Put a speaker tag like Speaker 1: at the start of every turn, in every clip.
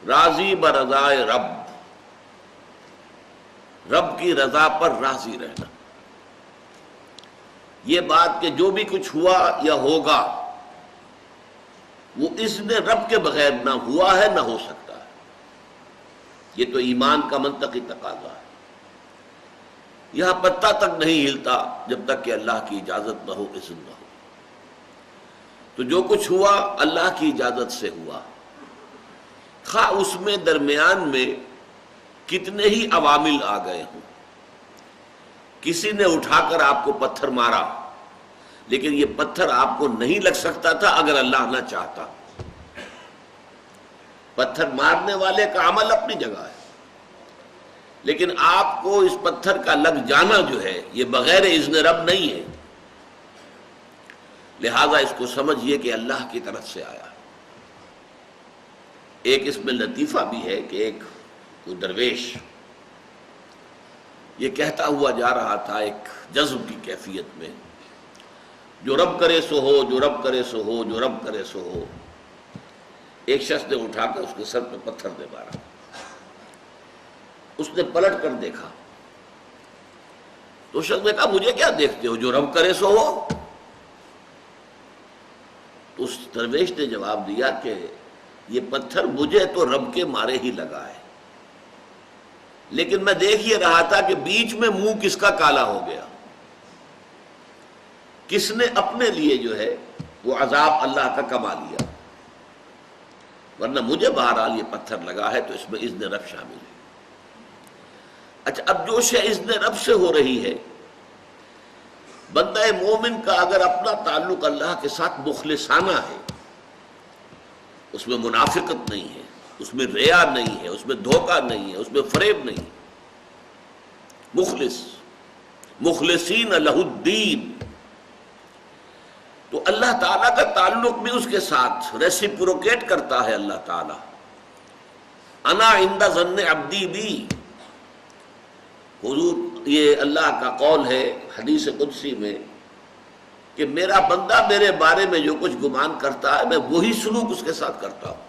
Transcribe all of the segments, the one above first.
Speaker 1: راضی برضائے رب، رب کی رضا پر راضی رہنا. یہ بات کہ جو بھی کچھ ہوا یا ہوگا وہ اذن رب کے بغیر نہ ہوا ہے نہ ہو سکتا ہے. یہ تو ایمان کا منطقی تقاضا ہے. یہاں پتہ تک نہیں ہلتا جب تک کہ اللہ کی اجازت نہ ہو، اذن نہ ہو. تو جو کچھ ہوا اللہ کی اجازت سے ہوا، خواہ اس میں درمیان میں کتنے ہی عوامل آ گئے ہوں. کسی نے اٹھا کر آپ کو پتھر مارا، لیکن یہ پتھر آپ کو نہیں لگ سکتا تھا اگر اللہ نہ چاہتا. پتھر مارنے والے کا عمل اپنی جگہ ہے، لیکن آپ کو اس پتھر کا لگ جانا جو ہے یہ بغیر اذن رب نہیں ہے. لہذا اس کو سمجھیے کہ اللہ کی طرف سے آیا. ایک اس میں لطیفہ بھی ہے کہ ایک کوئی درویش یہ کہتا ہوا جا رہا تھا ایک جذب کی کیفیت میں، جو رب کرے سو ہو، جو رب کرے سو ہو، جو رب کرے سو ہو. ایک شخص نے اٹھا کر اس کے سر پہ پتھر دے مارا. اس نے پلٹ کر دیکھا تو شخص نے کہا مجھے کیا دیکھتے ہو، جو رب کرے سو ہو. تو اس درویش نے جواب دیا کہ یہ پتھر مجھے تو رب کے مارے ہی لگا ہے، لیکن میں دیکھ یہ رہا تھا کہ بیچ میں منہ کس کا کالا ہو گیا، کس نے اپنے لیے جو ہے وہ عذاب اللہ کا کما لیا. ورنہ مجھے بہرحال یہ پتھر لگا ہے تو اس میں اذن رب شامل ہے. اچھا، اب جو شے اذن رب سے ہو رہی ہے، بندہ مومن کا اگر اپنا تعلق اللہ کے ساتھ مخلصانہ ہے، اس میں منافقت نہیں ہے، اس میں ریا نہیں ہے، اس میں دھوکہ نہیں ہے، اس میں فریب نہیں، مخلص مخلصین لہ الدین، تو اللہ تعالیٰ کا تعلق بھی اس کے ساتھ ریسیپروکیٹ کرتا ہے. اللہ تعالیٰ انا عند ظن عبدی بی، حضور یہ اللہ کا قول ہے حدیث قدسی میں کہ میرا بندہ میرے بارے میں جو کچھ گمان کرتا ہے میں وہی سلوک اس کے ساتھ کرتا ہوں.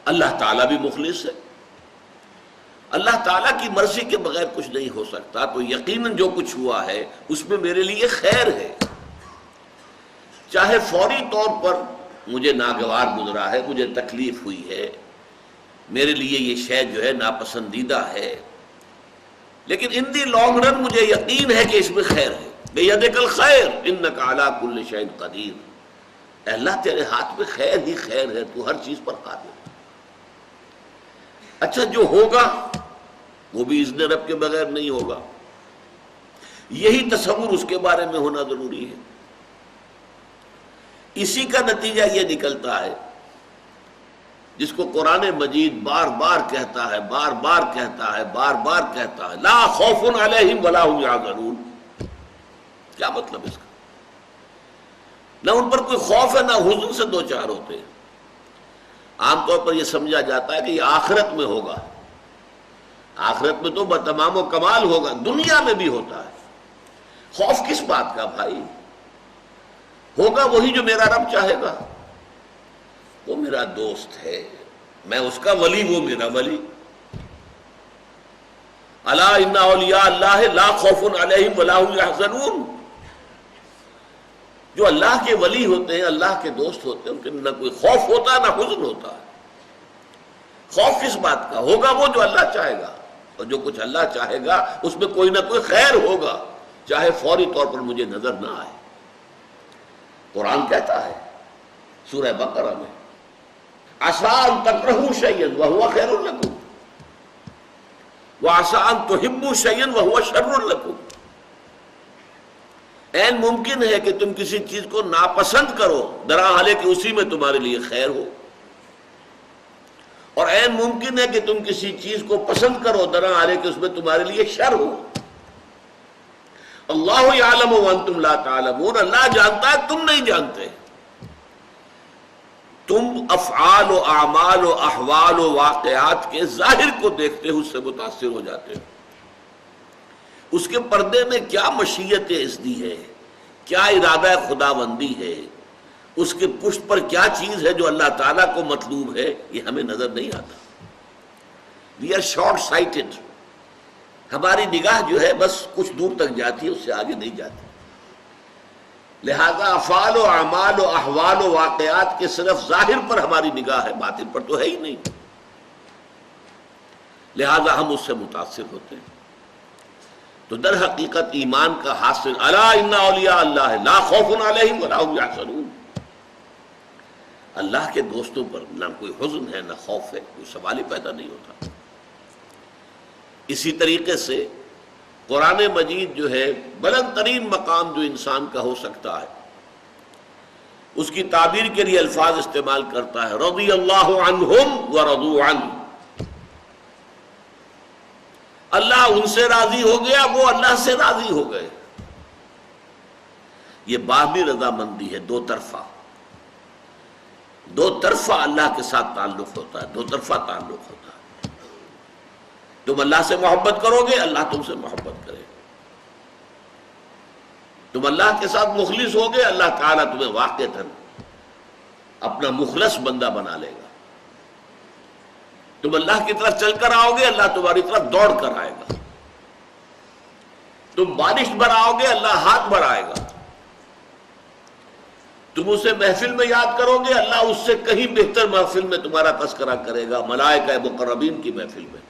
Speaker 1: اللہ تعالیٰ بھی مخلص ہے. اللہ تعالیٰ کی مرضی کے بغیر کچھ نہیں ہو سکتا، تو یقیناً جو کچھ ہوا ہے اس میں میرے لیے خیر ہے. چاہے فوری طور پر مجھے ناگوار گزرا ہے، مجھے تکلیف ہوئی ہے، میرے لیے یہ شے جو ہے ناپسندیدہ ہے، لیکن ان دی لانگ رن مجھے یقین ہے کہ اس میں خیر ہے. بیدک الخیر انک علی کل شیء قدیر، اے اللہ تیرے ہاتھ میں خیر ہی خیر ہے، تو ہر چیز پر قادر. اچھا، جو ہوگا وہ بھی اذن رب کے بغیر نہیں ہوگا. یہی تصور اس کے بارے میں ہونا ضروری ہے. اسی کا نتیجہ یہ نکلتا ہے جس کو قرآن مجید بار بار کہتا ہے، بار بار کہتا ہے، بار بار کہتا ہے، لا خوف علیہم ولا هم یحزنون. کیا مطلب اس کا؟ نہ ان پر کوئی خوف ہے نہ حزن سے دو چار ہوتے ہیں. عام طور پر یہ سمجھا جاتا ہے کہ یہ آخرت میں ہوگا. آخرت میں تو بتمام و کمال ہوگا، دنیا میں بھی ہوتا ہے. خوف کس بات کا بھائی؟ ہوگا وہی جو میرا رب چاہے گا. وہ میرا دوست ہے، میں اس کا ولی، وہ میرا ولی. الا ان اولیاء اللہ لا خوف علیہم ولا هم یحزنون. جو اللہ کے ولی ہوتے ہیں، اللہ کے دوست ہوتے ہیں، ان کے نہ کوئی خوف ہوتا نہ حزن ہوتا ہے. خوف کس بات کا؟ ہوگا وہ جو اللہ چاہے گا، اور جو کچھ اللہ چاہے گا اس میں کوئی نہ کوئی خیر ہوگا، چاہے فوری طور پر مجھے نظر نہ آئے. قرآن کہتا ہے سورہ بقرہ میں عسیٰ ان تکرہوا شیئا وہو خیر لکم وعسیٰ ان تحبوا شیئا وہو شر لکم. عین ممکن ہے کہ تم کسی چیز کو ناپسند کرو درحالے کہ اسی میں تمہارے لیے خیر ہو، اور عین ممکن ہے کہ تم کسی چیز کو پسند کرو درحالے کہ اس میں تمہارے لیے شر ہو. اللہ یعلم وانتم لا تعلمون، اللہ جانتا ہے تم نہیں جانتے. تم افعال و اعمال و احوال و واقعات کے ظاہر کو دیکھتے ہو، اس سے متاثر ہو جاتے ہو. اس کے پردے میں کیا مشیت اذنی ہے، کیا ارادہ خداوندی ہے، اس کے پشت پر کیا چیز ہے جو اللہ تعالیٰ کو مطلوب ہے، یہ ہمیں نظر نہیں آتا. We are short sighted. ہماری نگاہ جو ہے بس کچھ دور تک جاتی ہے، اس سے آگے نہیں جاتی. لہذا افعال و اعمال و احوال و واقعات کے صرف ظاہر پر ہماری نگاہ ہے، باطن پر تو ہے ہی نہیں. لہذا ہم اس سے متاثر ہوتے ہیں. تو در حقیقت ایمان کا حاصل الا ان اولیاء اللہ لا خوف علیہم ولا هم یحزنون. اللہ کے دوستوں پر نہ کوئی حزن ہے نہ خوف ہے، کوئی سوال ہی پیدا نہیں ہوتا. اسی طریقے سے قرآن مجید جو ہے بلند ترین مقام جو انسان کا ہو سکتا ہے، اس کی تعبیر کے لیے الفاظ استعمال کرتا ہے رضی اللہ عنہم ورضوا عنہ. اللہ ان سے راضی ہو گیا، وہ اللہ سے راضی ہو گئے. یہ باہمی رضامندی ہے، دو طرفہ اللہ کے ساتھ تعلق ہوتا ہے، دو طرفہ تعلق ہوتا ہے. تم اللہ سے محبت کرو گے، اللہ تم سے محبت کرے گا. تم اللہ کے ساتھ مخلص ہوگے، اللہ تعالیٰ تمہیں واقعتاً اپنا مخلص بندہ بنا لے گا. تم اللہ کی طرف چل کر آؤ گے، اللہ تمہاری طرف دوڑ کر آئے گا. تم بارش بڑھاؤ گے، اللہ ہاتھ بڑھائے گا. تم اسے محفل میں یاد کرو گے، اللہ اس سے کہیں بہتر محفل میں تمہارا تذکرہ کرے گا، ملائکہ مقربین کی محفل میں.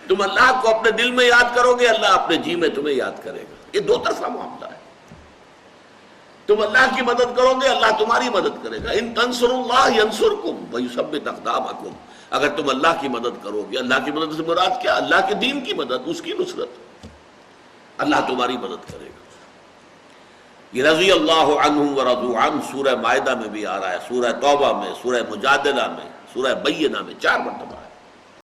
Speaker 1: تم اللہ کو اپنے دل میں یاد کرو گے، اللہ اپنے جی میں تمہیں یاد کرے گا. یہ دو طرفہ معاملہ ہے. تم اللہ کی مدد کرو گے، اللہ تمہاری مدد کرے گا. ان تنصروا اللہ ینصرکم ویثبت اقدامکم. اگر تم اللہ کی مدد کرو گے، اللہ کی مدد سے مراد کیا؟ اللہ کے دین کی مدد، اس کی نصرت. اللہ تمہاری مدد کرے گا. یہ رضی اللہ عنہم ورضوا عنہ سورہ مائدہ میں بھی آ رہا ہے، سورہ توبہ میں، سورہ مجادلہ میں، سورہ بینہ میں 4 مرتبہ ہے.